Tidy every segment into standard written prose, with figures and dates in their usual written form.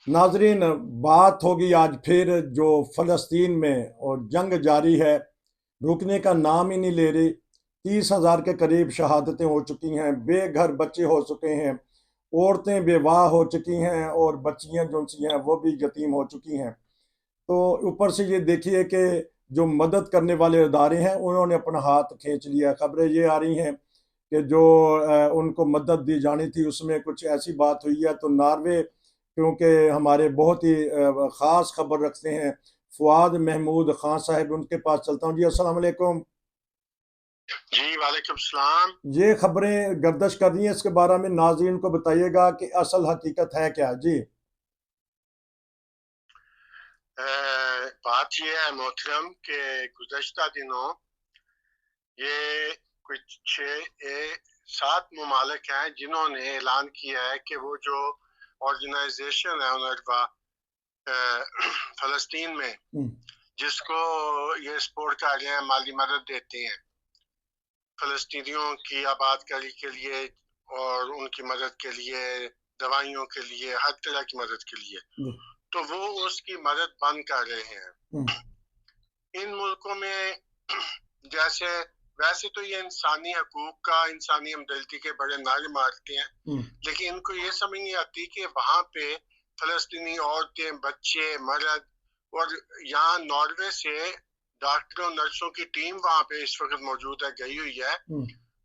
ناظرین، بات ہوگی آج پھر جو فلسطین میں اور جنگ جاری ہے، رکنے کا نام ہی نہیں لے رہی۔ 30,000 کے قریب شہادتیں ہو چکی ہیں، بے گھر بچے ہو چکے ہیں، عورتیں بیواہ ہو چکی ہیں، اور بچیاں جو سی ہیں وہ بھی یتیم ہو چکی ہیں۔ تو اوپر سے یہ دیکھیے کہ جو مدد کرنے والے ادارے ہیں انہوں نے اپنا ہاتھ کھینچ لیا۔ خبریں یہ آ رہی ہیں کہ جو ان کو مدد دی جانی تھی اس میں کچھ ایسی بات ہوئی ہے۔ تو ناروے، کیونکہ ہمارے بہت ہی خاص خبر رکھتے ہیں فواد محمود خان صاحب، ان کے پاس چلتا ہوں۔ جی السلام علیکم۔ جی وعلیکم السلام۔ یہ خبریں گردش کر رہی ہیں، اس کے بارے میں ناظرین کو بتائیے گا کہ اصل حقیقت ہے کیا؟ جی بات یہ ہے محترم کہ گزشتہ دنوں یہ کچھ 7 ممالک ہیں جنہوں نے اعلان کیا ہے کہ وہ جو آرگنائزیشن ہے اونروا فلسطین میں، جس کو یہ سپورٹ کر رہے ہیں، مالی مدد دیتے ہیں فلسطینیوں کی آباد کاری کے لیے اور ان کی مدد کے لیے، دوائیوں کے لیے، ہر طرح کی مدد کے لیے، تو وہ اس کی مدد بند کر رہے ہیں۔ ان ملکوں میں جیسے ویسے تو یہ انسانی حقوق کا، انسانی ہمدردی کے بڑے نعرے مارتے ہیں، لیکن ان کو یہ سمجھ نہیں آتی کہ وہاں پہ فلسطینی عورتیں، بچے، مرد، اور یہاں ناروے سے ڈاکٹروں نرسوں کی ٹیم وہاں پہ اس وقت موجود ہے، گئی ہوئی ہے۔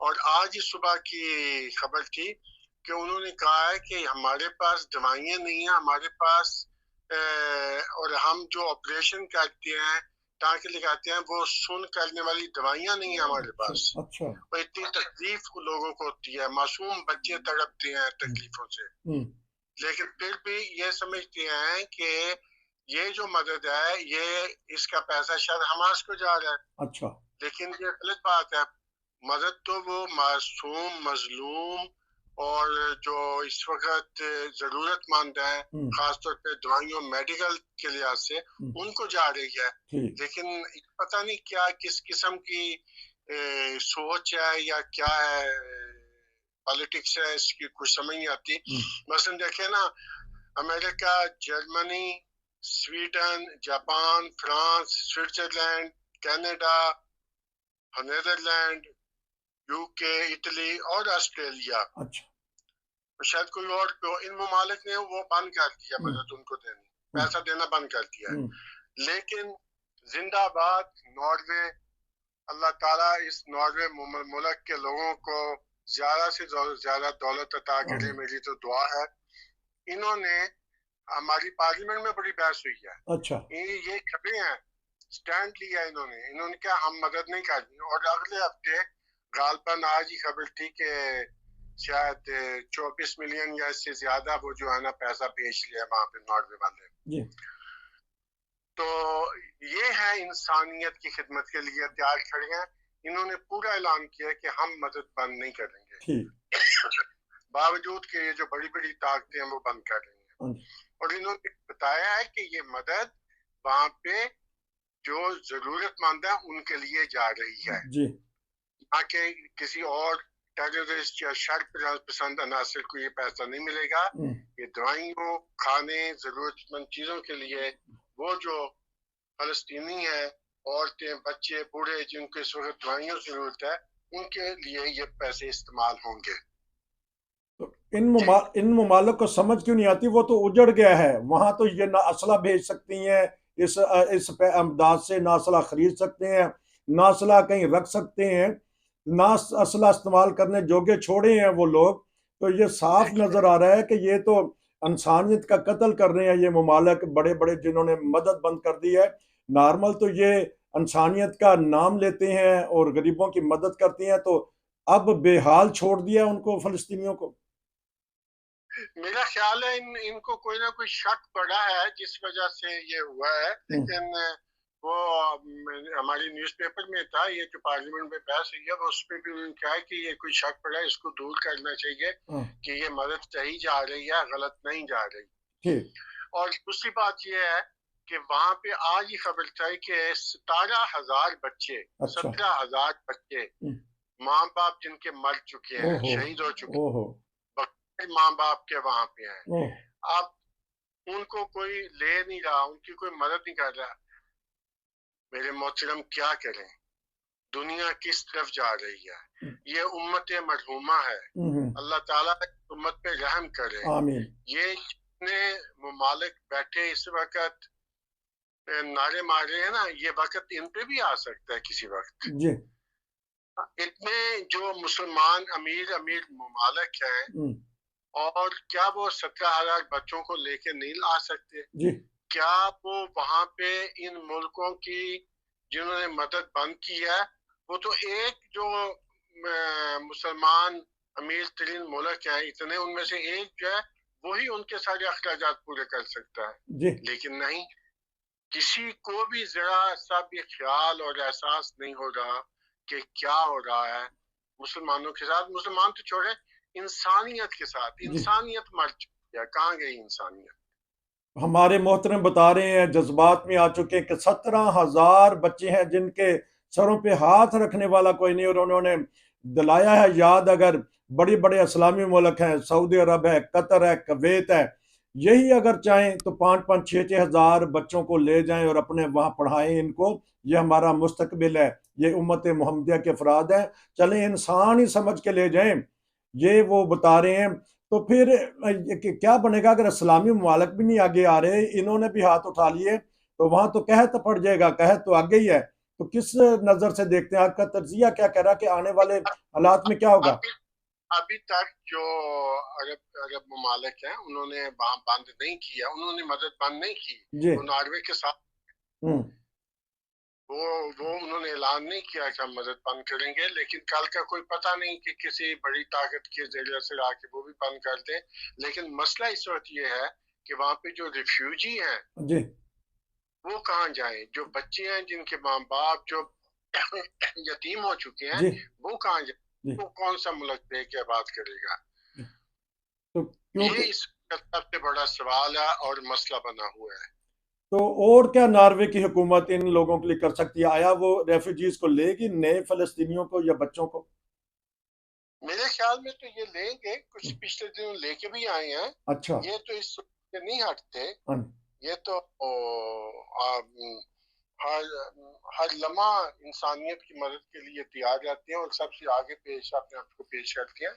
اور آج صبح کی خبر تھی کہ انہوں نے کہا ہے کہ ہمارے پاس دوائیاں نہیں ہیں، ہمارے پاس اور ہم جو آپریشن کرتے ہیں، ٹانکے لگاتے ہیں، وہ سن کرنے والی دوائیاں نہیں ہیں ہمارے پاس۔ اور اتنی تکلیف لوگوں کو ہوتی ہے، معصوم بچے تڑپتے ہیں تکلیفوں سے، لیکن پھر بھی یہ سمجھتے ہیں کہ یہ جو مدد ہے، یہ اس کا پیسہ شاید حماس کو جا رہا ہے۔ اچھا، لیکن یہ غلط بات ہے۔ مدد تو وہ معصوم، مظلوم اور جو اس وقت ضرورت مند ہیں، خاص طور پہ دوائیوں، میڈیکل کے لحاظ سے ان کو جا رہی ہے۔ لیکن پتہ نہیں کیا کس قسم کی سوچ ہے یا کیا ہے، پالیٹکس ہے، اس کی کچھ سمجھ نہیں آتی۔ مثلا دیکھیں نا، America, Germany, Sweden, Japan, France, Switzerland, Canada, Netherland, U K, Italy اور آسٹریلیا، شاید کوئی اور، تو ان ممالک نے وہ بند کر دیا مدد ان کو دینی، پیسہ دینا بند کر دیا ہے۔ لیکن زندہ باد ناروے، اللہ تعالیٰ اس ناروے ملک کے لوگوں کو زیادہ سے زیادہ دولت عطا کرے، میری تو دعا ہے۔ انہوں نے ہماری پارلیمنٹ میں بڑی بحث ہوئی ہے۔ اچھا، یہ کھڑے ہیں، سٹینڈ لیا انہوں نے کہا ہم مدد نہیں کرنی۔ اور اگلے ہفتے غالباً آج ہی خبر تھی کہ شاید 24 ملین یا اس سے زیادہ وہ جو ہے نا پیسہ بھیج لیا وہاں پہ ناروے والے۔ تو یہ ہے انسانیت کی خدمت کے لیے تیار کھڑے ہیں۔ انہوں نے پورا اعلان کیا کہ ہم مدد بند نہیں کریں گے، باوجود کہ یہ جو بڑی بڑی طاقتیں ہیں وہ بند کر رہی ہیں۔ اور انہوں نے بتایا ہے کہ یہ مدد وہاں پہ جو ضرورت مند ہے ان کے لیے جا رہی ہے، تاکہ کسی اور ٹیررسٹ یا شر پسند عناصر کو یہ پیسہ نہیں ملے گا۔ یہ دوائیوں، کھانے، ضرورت مند چیزوں کے لیے وہ جو فلسطینی ہیں، عورتیں، بچے، بوڑھے، جن کو اس وقت دوائیوں کی ضرورت ہے، ان کے لیے یہ پیسے استعمال ہوں گے۔ ان ممالک کو سمجھ کیوں نہیں آتی؟ وہ تو اجڑ گیا ہے وہاں، تو یہ نہ اسلحہ بھیج سکتی ہیں، اس امداد سے نہ اسلحہ خرید سکتے ہیں، نہ اسلحہ کہیں رکھ سکتے ہیں، نہ اسلحہ استعمال کرنے جوگے چھوڑے ہیں وہ لوگ۔ تو یہ صاف نظر آ رہا ہے کہ یہ تو انسانیت کا قتل کر رہے ہیں یہ ممالک بڑے بڑے، جنہوں نے مدد بند کر دی ہے۔ نارمل تو یہ انسانیت کا نام لیتے ہیں اور غریبوں کی مدد کرتے ہیں، تو اب بے حال چھوڑ دیا ان کو، فلسطینیوں کو۔ میرا خیال ہے ان کو کوئی نہ کوئی شک پڑا ہے جس وجہ سے یہ ہوا ہے، لیکن وہ ہماری نیوز پیپر میں تھا، یہ جو پارلیمنٹ میں بحث ہوئی ہے اس پہ بھی انہوں نے کہا کہ یہ کوئی شک پڑا ہے، اس کو دور کرنا چاہیے کہ یہ مدد صحیح جا رہی ہے، غلط نہیں جا رہی۔ اور دوسری بات یہ ہے کہ وہاں پہ آج ہی خبر تھی کہ 17,000 بچے، 17,000 بچے، ماں باپ جن کے مر چکے ہیں، شہید ہو چکے ہیں، ماں باپ کے وہاں پہ ہیں۔ اب ان کو کوئی لے نہیں رہا، ان کی کوئی مدد نہیں کر رہا. میرے محترم کیا کریں؟ دنیا کس طرف جا رہی ہے؟ یہ امت مرحومہ ہے. اللہ تعالیٰ امت پہ رحم کرے. آمین. یہ جتنے ممالک بیٹھے اس وقت نعرے مار رہے ہیں نا، یہ وقت ان پہ بھی آ سکتا ہے کسی وقت. جی. اتنے جو مسلمان امیر ممالک ہیں، اور کیا وہ 17,000 بچوں کو لے کے نہیں لا سکتے؟ جی. کیا وہ وہاں پہ ان ملکوں کی جنہوں نے مدد بند کی ہے، وہ تو ایک جو مسلمان امیر ترین ملک ہے، اتنے ان میں سے ایک جو ہے وہی ان کے سارے اخراجات پورے کر سکتا ہے. جی. لیکن نہیں، کسی کو بھی ذرا سا بھی خیال اور احساس نہیں ہو رہا کہ کیا ہو رہا ہے مسلمانوں کے ساتھ. مسلمان تو چھوڑے، انسانیت کے ساتھ. انسانیت مر چکی ہے. کہاں گئی انسانیت؟ ہمارے محترم بتا رہے ہیں، جذبات میں آ چکے ہیں کہ 17,000 بچے ہیں جن کے سروں پہ ہاتھ رکھنے والا کوئی نہیں، اور انہوں نے دلایا ہے یاد. اگر بڑے بڑے اسلامی ملک ہیں، سعودی عرب ہے، قطر ہے، کویت ہے، یہی اگر چاہیں تو 5,000 6,000 ہزار بچوں کو لے جائیں اور اپنے وہاں پڑھائیں ان کو. یہ ہمارا مستقبل ہے، یہ امت محمدیہ کے افراد ہیں. چلیں انسان ہی سمجھ کے لے جائیں، یہ وہ بتا رہے ہیں. تو پھر کیا بنے گا اگر اسلامی ممالک بھی نہیں آگے آ رہے؟ انہوں نے بھی ہاتھ اٹھا لیے تو وہاں تو قحط پڑ جائے گا. قحط تو آگے ہی ہے. تو کس نظر سے دیکھتے ہیں؟ آپ کا تجزیہ کیا کہہ رہا کہ آنے والے حالات میں کیا ہوگا؟ ابھی تک جو عرب ممالک ہیں انہوں نے وہاں بند نہیں کیا، انہوں نے مدد بند نہیں کی. جی. وہ ناروے کے ساتھ وہ انہوں نے اعلان نہیں کیا کہ ہم مدد بند کریں گے، لیکن کل کا کوئی پتہ نہیں کہ کسی بڑی طاقت کے ذریعے سے آ کے وہ بھی بند کر دیں. لیکن مسئلہ اس وقت یہ ہے کہ وہاں پہ جو ریفیوجی ہیں جی وہ کہاں جائیں؟ جو بچے ہیں جن کے ماں باپ جو یتیم ہو چکے ہیں جی وہ کہاں جائیں؟ جی. وہ کون سا ملک دے کے بات کرے گا؟ تو یہ اس کا سب سے بڑا سوال ہے اور مسئلہ بنا ہوا ہے. تو اور کیا ناروے کی حکومت ان لوگوں کے لیے کر سکتی ہے؟ آیا وہ ریفیوجیز کو لے گی، نئے فلسطینیوں کو یا بچوں کو؟ میرے خیال میں تو یہ لیں گے. کچھ پچھلے دنوں لے کے بھی آئے ہیں. اچھا. یہ تو اس سے نہیں ہٹتے. یہ تو ہر لمحہ انسانیت کی مدد کے لیے تیار رہتے ہیں اور سب سے آگے اپنے آپ کو پیش کرتے ہیں.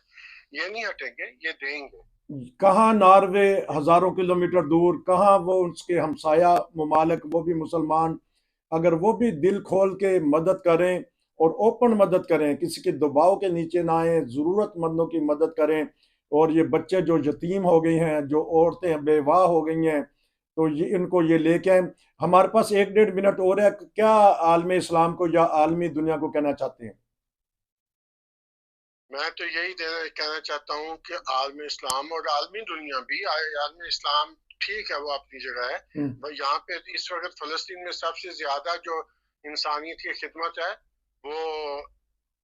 یہ نہیں ہٹیں گے، یہ دیں گے. کہاں ناروے ہزاروں کلومیٹر دور، کہاں وہ اس کے ہمسایہ ممالک وہ بھی مسلمان، اگر وہ بھی دل کھول کے مدد کریں اور اوپن مدد کریں، کسی کے دباؤ کے نیچے نہ آئیں، ضرورت مندوں کی مدد کریں. اور یہ بچے جو یتیم ہو گئی ہیں، جو عورتیں بیواہ ہو گئی ہیں، تو یہ ان کو یہ لے کے آئیں. ہمارے پاس 1.5 منٹ اور ہے. کیا عالم اسلام کو یا عالمی دنیا کو کہنا چاہتے ہیں؟ میں تو یہی کہنا چاہتا ہوں کہ عالم اسلام اور عالمی دنیا بھی، عالم اسلام ٹھیک ہے وہ اپنی جگہ ہے، یہاں پہ اس وقت فلسطین میں سب سے زیادہ جو انسانیت کی خدمت ہے وہ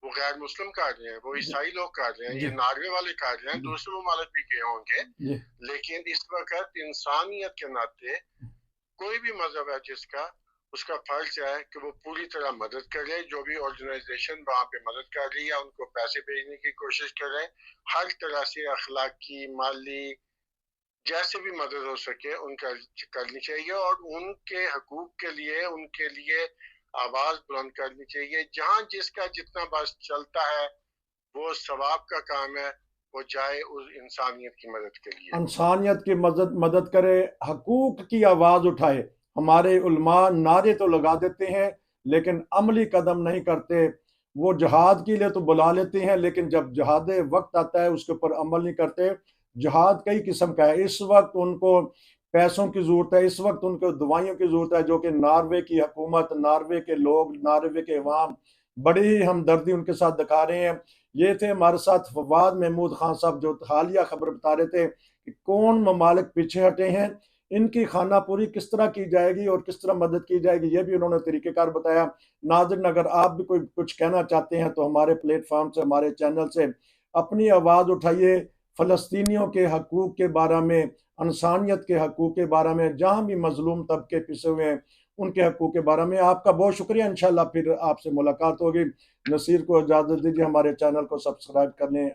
غیر مسلم کر رہے ہیں، وہ عیسائی لوگ کر رہے ہیں، یہ ناروے والے کر رہے ہیں. دوسرے ممالک بھی گئے ہوں گے، لیکن اس وقت انسانیت کے ناطے کوئی بھی مذہب ہے جس کا، اس کا فرض ہے کہ وہ پوری طرح مدد کرے. جو بھی آرگنائزیشن وہاں پہ مدد کر رہی ہے ان کو پیسے بھیجنے کی کوشش کرے، ہر طرح سے اخلاقی، مالی، جیسے بھی مدد ہو سکے ان کا کرنی چاہیے. اور ان کے حقوق کے لیے ان کے لیے آواز بلند کرنی چاہیے. جہاں جس کا جتنا بس چلتا ہے وہ ثواب کا کام ہے، وہ جائے اس انسانیت کی مدد کے لیے، انسانیت کی مدد کرے، حقوق کی آواز اٹھائے. ہمارے علماء نعرے تو لگا دیتے ہیں لیکن عملی قدم نہیں کرتے. وہ جہاد کے لیے تو بلا لیتے ہیں لیکن جب جہاد وقت آتا ہے اس کے اوپر عمل نہیں کرتے. جہاد کئی قسم کا ہے. اس وقت ان کو پیسوں کی ضرورت ہے، اس وقت ان کو دوائیوں کی ضرورت ہے، جو کہ ناروے کی حکومت، ناروے کے لوگ، ناروے کے عوام بڑی ہمدردی ان کے ساتھ دکھا رہے ہیں. یہ تھے ہمارے ساتھ فواد محمود خان صاحب جو حالیہ خبر بتا رہے تھے کہ کون ممالک پیچھے ہٹے ہیں، ان کی خانہ پوری کس طرح کی جائے گی اور کس طرح مدد کی جائے گی، یہ بھی انہوں نے طریقہ کار بتایا. ناظرین اگر آپ بھی کوئی کچھ کہنا چاہتے ہیں تو ہمارے پلیٹ فارم سے، ہمارے چینل سے اپنی آواز اٹھائیے. فلسطینیوں کے حقوق کے بارے میں، انسانیت کے حقوق کے بارے میں، جہاں بھی مظلوم طبقے پسے ہوئے ہیں ان کے حقوق کے بارے میں. آپ کا بہت شکریہ. انشاءاللہ پھر آپ سے ملاقات ہوگی. نصیر کو اجازت دیجیے، ہمارے چینل کو سبسکرائب کر لیں.